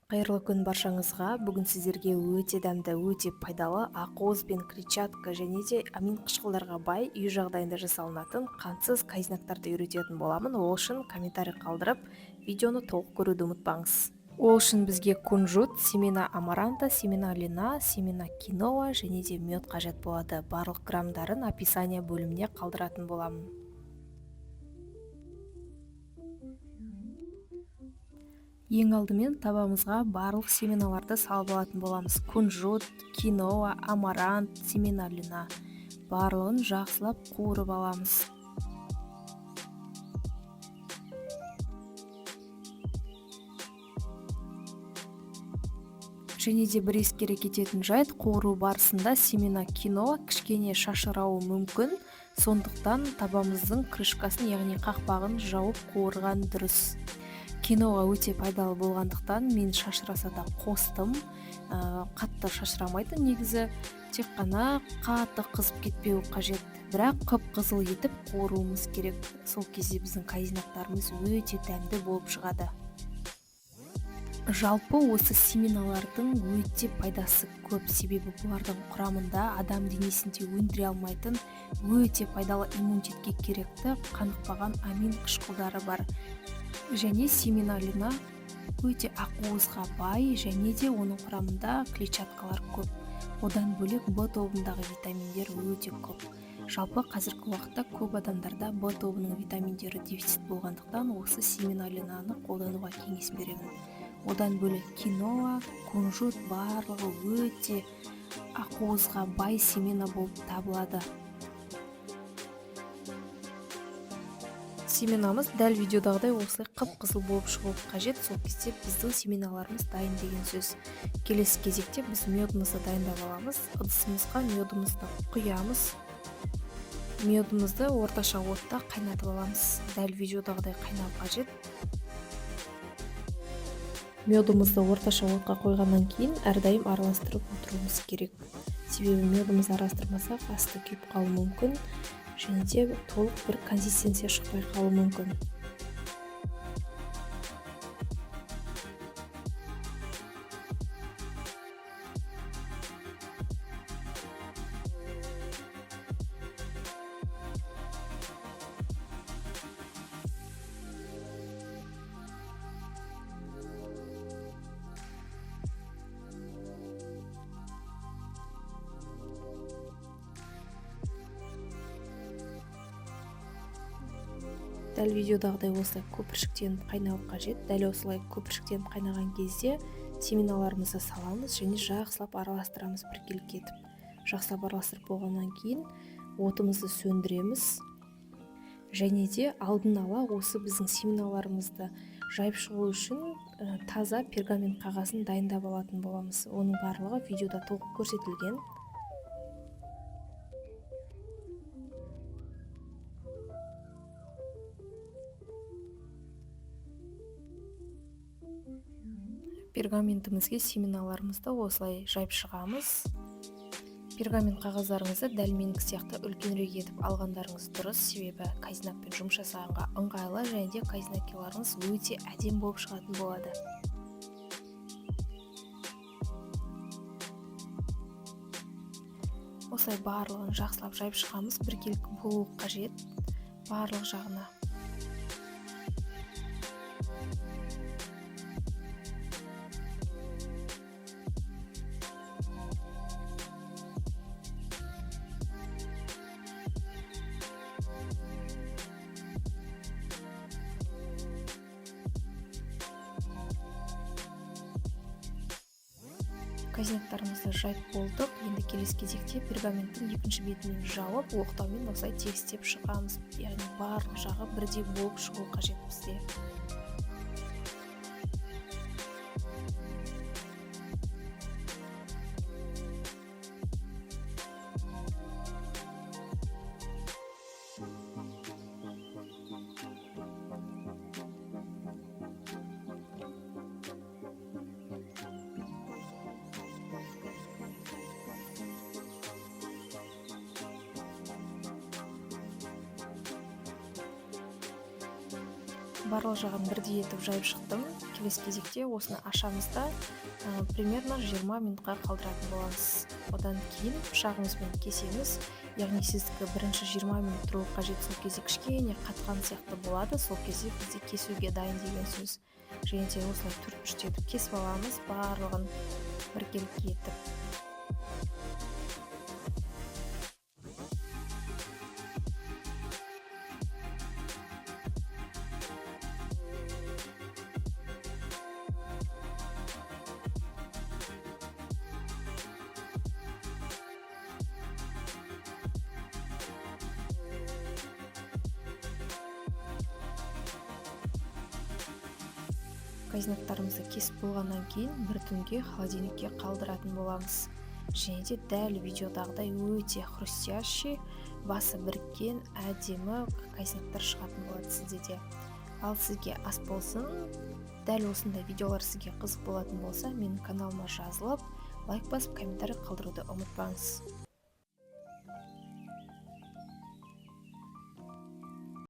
Қайырлы күн баршаңызға. Бүгін сіздерге өте дәмді, өте пайдалы ақуыз бен клетчатка және де амин қышқылдарға бай үй жағдайында жасалынатын қантсыз кайзнактарды үйрететін боламын. Ол үшін комментарий қалдырып, видеоны толық көруді ұмытпаңыз. Ол үшін бізге кунжут, семена амаранта, семена льна, семена киноа және де мед қажет болады. Барлық граммдарын описание бөліміне қалдыратын боламын. Ең алдымен табамызға барлық семеналарды салып алатын боламыз. Кунжут, киноа, амарант, семена льна. Барлығын жақсылап қуырып аламыз. Және де бір ескере кететін жайт, қуыру барысында семена киноа кішкене шашырауы мүмкін. Сондықтан табамыздың крышкасын, яғни қақпағын жауып қуырған дұрыс. Киноа өте пайдалы болғандықтан мен шашыраса да қостым. Қатты шашырамайды негізі, тек қана қатты қызып кетпеу қажет. Бірақ қып-қызыл етіп қуыруымыз керек. Сол кезде біздің кайзнактарымыз өте дәмді болып шығады. Жалпы осы семеналардың өте пайдасы көп, себебі бұлардың құрамында адам денесінде өндіре алмайтын өте пайдалы иммунитетке керекті қанықпаған амин қышқылдары бар. Және семена льна өте ақуызға бай, және де оның құрамында клетчаткалар көп. Одан бөлек В тобындағы витаминдер өте көп. Жалпы қазіргі уақытта көп адамдарда В тобының витаминдері дефицит болғандықтан осы семена льнаны қолдануға кеңес беремін. Одан бөлек киноа, кунжут барлығы өте ақуызға бай семена болып табылады. Семенамыз дәл видеодағыдай осылай қып-қызыл болып шығуы қажет. Сол кезде біздің семеналарымыз дайын деген сөз. Келесі кезекте біз медымызды дайындап аламыз. Ыдысымызға медымызды құямыз. Медымызды орташа отта қайнатып аламыз. Дәл видеодағыдай қайнау қажет. Медымызды орташа отқа қойғаннан кейін әрдайым араластырып отыруымыз керек. Себебі медымыз араластырмасақ асты күйіп қалуы мүмкін. Және де толық бір консистенция шықпай қалуы мүмкін. Дәл видеодағыдай осылай көпіршіктеніп қайнау қажет. Дәл осылай көпіршіктеніп қайнаған кезде семеналарымызды саламыз және жақсылап араластырамыз біркелкі етіп. Жақсылап араластырып болғаннан кейін отымызды сөндіреміз. Және де алдын ала осы біздің семеналарымызды жайып шығу үшін таза пергамент қағазын дайындап алатын боламыз. Оның барлығы видеода толық көрсетілген. Пергаментімізге семеналарымызды осылай жайып шығамыз. Пергамент қағаздарыңызды дәл менікі сияқты үлкенірек етіп алғандарыңыз дұрыс, себебі кайзнакпен жұмыс жасағанға ыңғайлы және де кайзнаккаларыңыз өте әдемі болып шығатын болады. Осылай барлығын жақсылап жайып шығамыз, біркелкі болуы қажет барлық жағына. Кайзнактарымызды жайып болдық. Енді келесі кезекте пергаменттің екінші бетінен жауып, оқтаумен осылай тегістеп шығамыз. Яғни барлық жағы бірдей болып шығу қажет бізде. Барлық жағын бірдей етіп жайып шықтым. келесі кезекте осыны ашамыз да примерно 20 минутқа қалдыратын боламыз. Одан кейін пышағыңызбен кесеміз, яғни сіздікі бірінші 20 минут тұруы қажет. Сол кезде кішкене қатқан сияқты болады, сол кезде бізде кесуге дайын деген сөз. Және де осылай 4-3 етіп кесіп аламыз, барлығын біркелкі етіп. Казинактарымызды кесіп болғаннан кейін бір түнге холодильникке қалдыратын боламыз. Және де дәл видеодағыдай өте хрустящий, басы біріккен әдемі казинактар шығатын болады сізде де. Ал сізге ас болсын, дәл осындай видеолар сізге қызық болатын болса, менің каналыма жазылып, лайк басып, комментарий қалдыруды ұмытпаңыз.